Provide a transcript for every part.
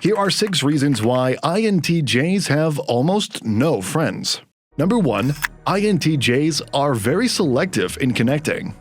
Here are 6 reasons why INTJs have almost no friends. Number 1. INTJs are very selective in connecting.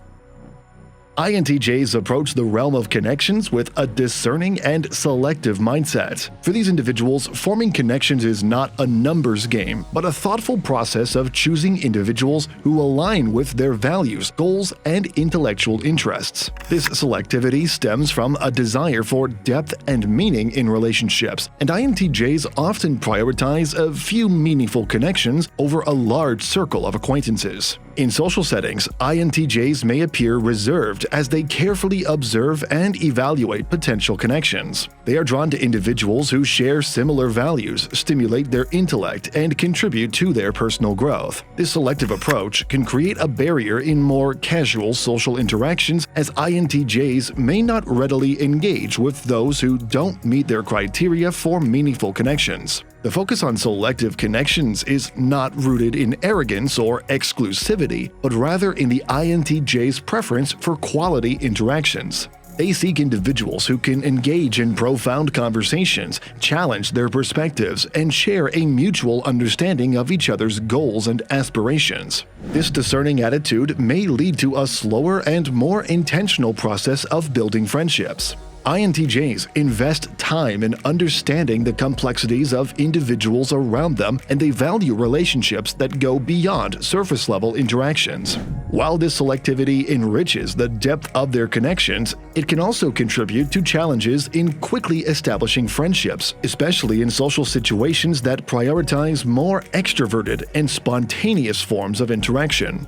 INTJs approach the realm of connections with a discerning and selective mindset. For these individuals, forming connections is not a numbers game, but a thoughtful process of choosing individuals who align with their values, goals, and intellectual interests. This selectivity stems from a desire for depth and meaning in relationships, and INTJs often prioritize a few meaningful connections over a large circle of acquaintances. In social settings, INTJs may appear reserved as they carefully observe and evaluate potential connections. They are drawn to individuals who share similar values, stimulate their intellect, and contribute to their personal growth. This selective approach can create a barrier in more casual social interactions, as INTJs may not readily engage with those who don't meet their criteria for meaningful connections. The focus on selective connections is not rooted in arrogance or exclusivity, but rather in the INTJ's preference for quality interactions. They seek individuals who can engage in profound conversations, challenge their perspectives, and share a mutual understanding of each other's goals and aspirations. This discerning attitude may lead to a slower and more intentional process of building friendships. INTJs invest time in understanding the complexities of individuals around them, and they value relationships that go beyond surface-level interactions. While this selectivity enriches the depth of their connections, it can also contribute to challenges in quickly establishing friendships, especially in social situations that prioritize more extroverted and spontaneous forms of interaction.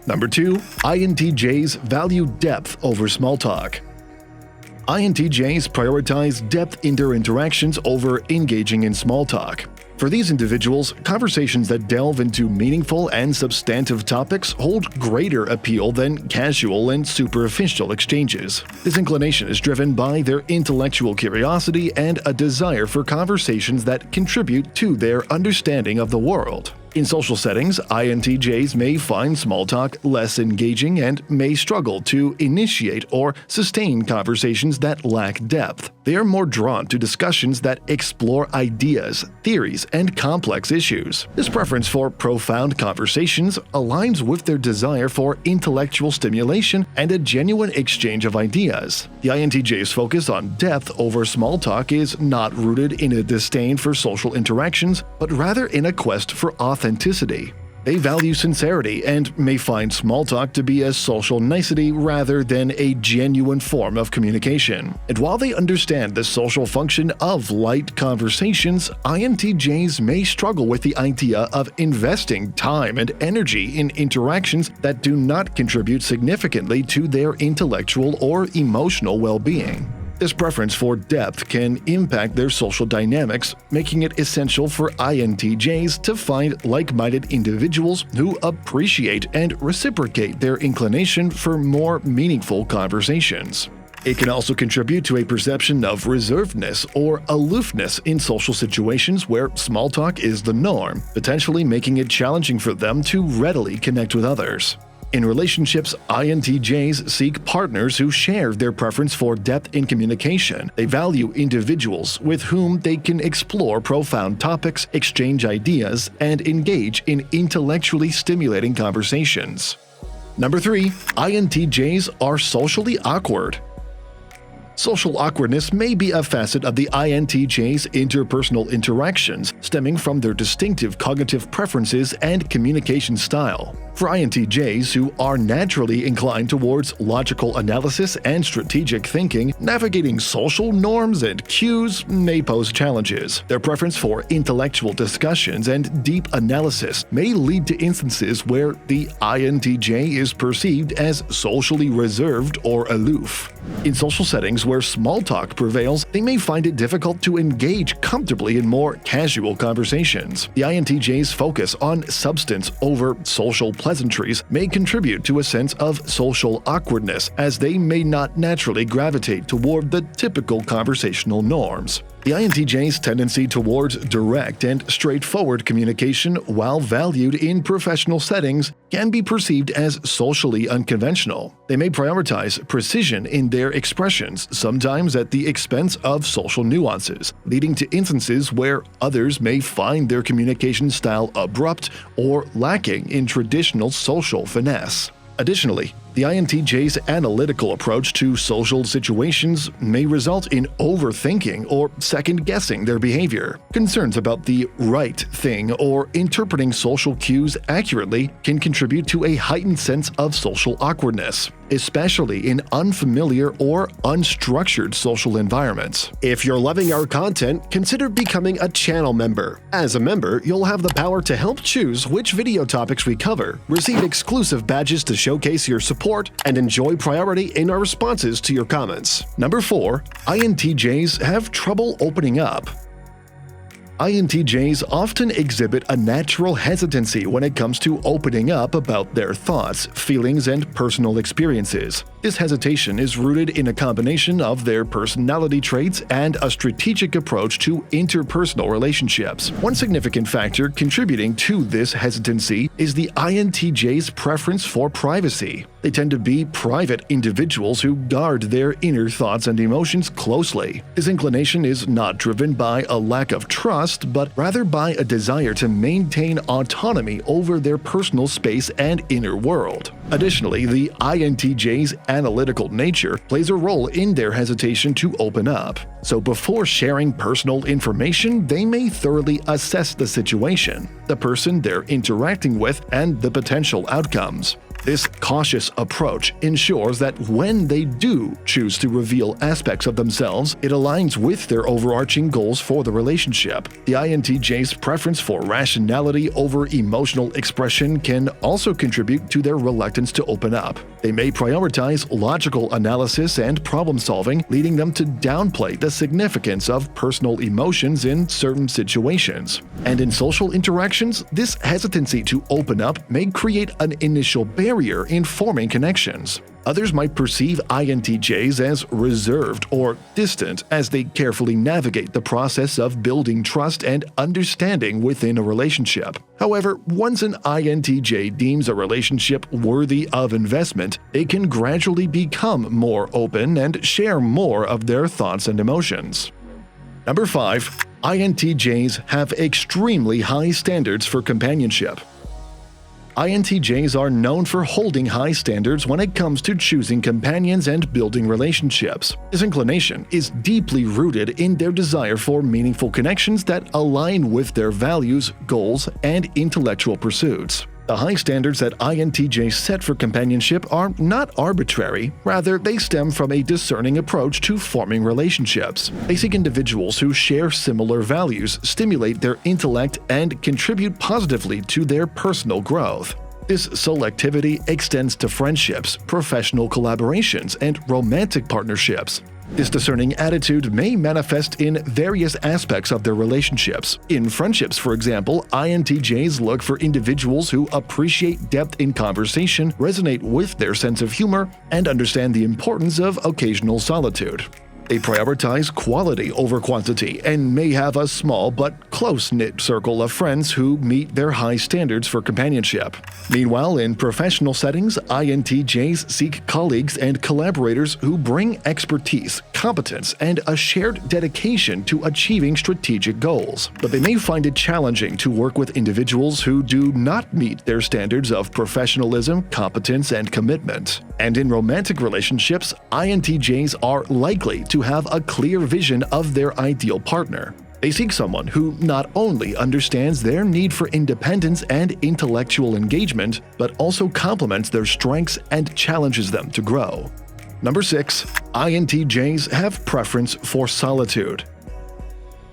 Number 2. INTJs value depth over small talk. INTJs prioritize depth in their interactions over engaging in small talk. For these individuals, conversations that delve into meaningful and substantive topics hold greater appeal than casual and superficial exchanges. This inclination is driven by their intellectual curiosity and a desire for conversations that contribute to their understanding of the world. In social settings, INTJs may find small talk less engaging and may struggle to initiate or sustain conversations that lack depth. They are more drawn to discussions that explore ideas, theories, and complex issues. This preference for profound conversations aligns with their desire for intellectual stimulation and a genuine exchange of ideas. The INTJ's focus on depth over small talk is not rooted in a disdain for social interactions, but rather in a quest for authenticity. They value sincerity and may find small talk to be a social nicety rather than a genuine form of communication. And while they understand the social function of light conversations, INTJs may struggle with the idea of investing time and energy in interactions that do not contribute significantly to their intellectual or emotional well-being. This preference for depth can impact their social dynamics, making it essential for INTJs to find like-minded individuals who appreciate and reciprocate their inclination for more meaningful conversations. It can also contribute to a perception of reservedness or aloofness in social situations where small talk is the norm, potentially making it challenging for them to readily connect with others. In relationships, INTJs seek partners who share their preference for depth in communication. They value individuals with whom they can explore profound topics, exchange ideas, and engage in intellectually stimulating conversations. Number 3. INTJs are socially awkward. Social awkwardness may be a facet of the INTJ's interpersonal interactions, stemming from their distinctive cognitive preferences and communication style. For INTJs who are naturally inclined towards logical analysis and strategic thinking, navigating social norms and cues may pose challenges. Their preference for intellectual discussions and deep analysis may lead to instances where the INTJ is perceived as socially reserved or aloof. In social settings where small talk prevails, they may find it difficult to engage comfortably in more casual conversations. The INTJ's focus on substance over social pleasantries may contribute to a sense of social awkwardness, as they may not naturally gravitate toward the typical conversational norms. The INTJ's tendency towards direct and straightforward communication, while valued in professional settings, can be perceived as socially unconventional. They may prioritize precision in their expressions, sometimes at the expense of social nuances, leading to instances where others may find their communication style abrupt or lacking in traditional social finesse. Additionally, the INTJ's analytical approach to social situations may result in overthinking or second-guessing their behavior. Concerns about the right thing or interpreting social cues accurately can contribute to a heightened sense of social awkwardness, especially in unfamiliar or unstructured social environments. If you're loving our content, consider becoming a channel member. As a member, you'll have the power to help choose which video topics we cover, receive exclusive badges to showcase your support, and enjoy priority in our responses to your comments. Number 4. INTJs have trouble opening up. INTJs often exhibit a natural hesitancy when it comes to opening up about their thoughts, feelings, and personal experiences. This hesitation is rooted in a combination of their personality traits and a strategic approach to interpersonal relationships. One significant factor contributing to this hesitancy is the INTJ's preference for privacy. They tend to be private individuals who guard their inner thoughts and emotions closely. This inclination is not driven by a lack of trust, but rather by a desire to maintain autonomy over their personal space and inner world. Additionally, the INTJ's analytical nature plays a role in their hesitation to open up. So before sharing personal information, they may thoroughly assess the situation, the person they're interacting with, and the potential outcomes. This cautious approach ensures that when they do choose to reveal aspects of themselves, it aligns with their overarching goals for the relationship. The INTJ's preference for rationality over emotional expression can also contribute to their reluctance to open up. They may prioritize logical analysis and problem solving, leading them to downplay the significance of personal emotions in certain situations. And in social interactions, this hesitancy to open up may create an initial barrier in forming connections. Others might perceive INTJs as reserved or distant as they carefully navigate the process of building trust and understanding within a relationship. However, once an INTJ deems a relationship worthy of investment, they can gradually become more open and share more of their thoughts and emotions. Number 5. INTJs have extremely high standards for companionship. INTJs are known for holding high standards when it comes to choosing companions and building relationships. This inclination is deeply rooted in their desire for meaningful connections that align with their values, goals, and intellectual pursuits. The high standards that INTJs set for companionship are not arbitrary, rather they stem from a discerning approach to forming relationships. They seek individuals who share similar values, stimulate their intellect, and contribute positively to their personal growth. This selectivity extends to friendships, professional collaborations, and romantic partnerships. This discerning attitude may manifest in various aspects of their relationships. In friendships, for example, INTJs look for individuals who appreciate depth in conversation, resonate with their sense of humor, and understand the importance of occasional solitude. They prioritize quality over quantity and may have a small but close-knit circle of friends who meet their high standards for companionship. Meanwhile, in professional settings, INTJs seek colleagues and collaborators who bring expertise, competence, and a shared dedication to achieving strategic goals. But they may find it challenging to work with individuals who do not meet their standards of professionalism, competence, and commitment. And in romantic relationships, INTJs are likely to have a clear vision of their ideal partner. They seek someone who not only understands their need for independence and intellectual engagement, but also complements their strengths and challenges them to grow. Number 6. INTJs have preference for solitude.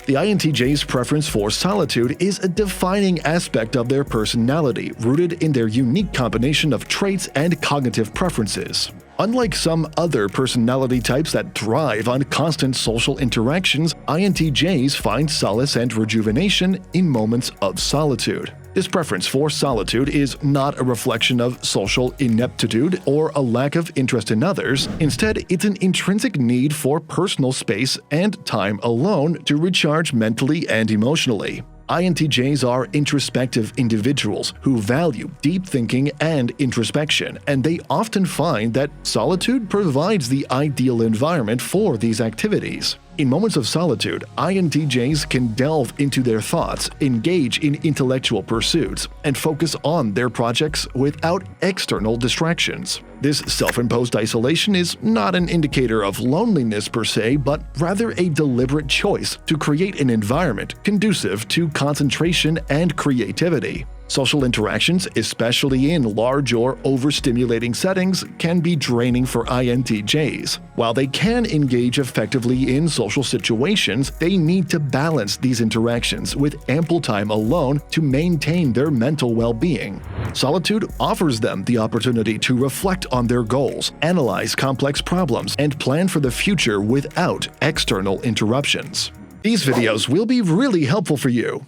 The INTJ's preference for solitude is a defining aspect of their personality, rooted in their unique combination of traits and cognitive preferences. Unlike some other personality types that thrive on constant social interactions, INTJs find solace and rejuvenation in moments of solitude. This preference for solitude is not a reflection of social ineptitude or a lack of interest in others. Instead, it's an intrinsic need for personal space and time alone to recharge mentally and emotionally. INTJs are introspective individuals who value deep thinking and introspection, and they often find that solitude provides the ideal environment for these activities. In moments of solitude, INTJs can delve into their thoughts, engage in intellectual pursuits, and focus on their projects without external distractions. This self-imposed isolation is not an indicator of loneliness per se, but rather a deliberate choice to create an environment conducive to concentration and creativity. Social interactions, especially in large or overstimulating settings, can be draining for INTJs. While they can engage effectively in social situations, they need to balance these interactions with ample time alone to maintain their mental well-being. Solitude offers them the opportunity to reflect on their goals, analyze complex problems, and plan for the future without external interruptions. These videos will be really helpful for you.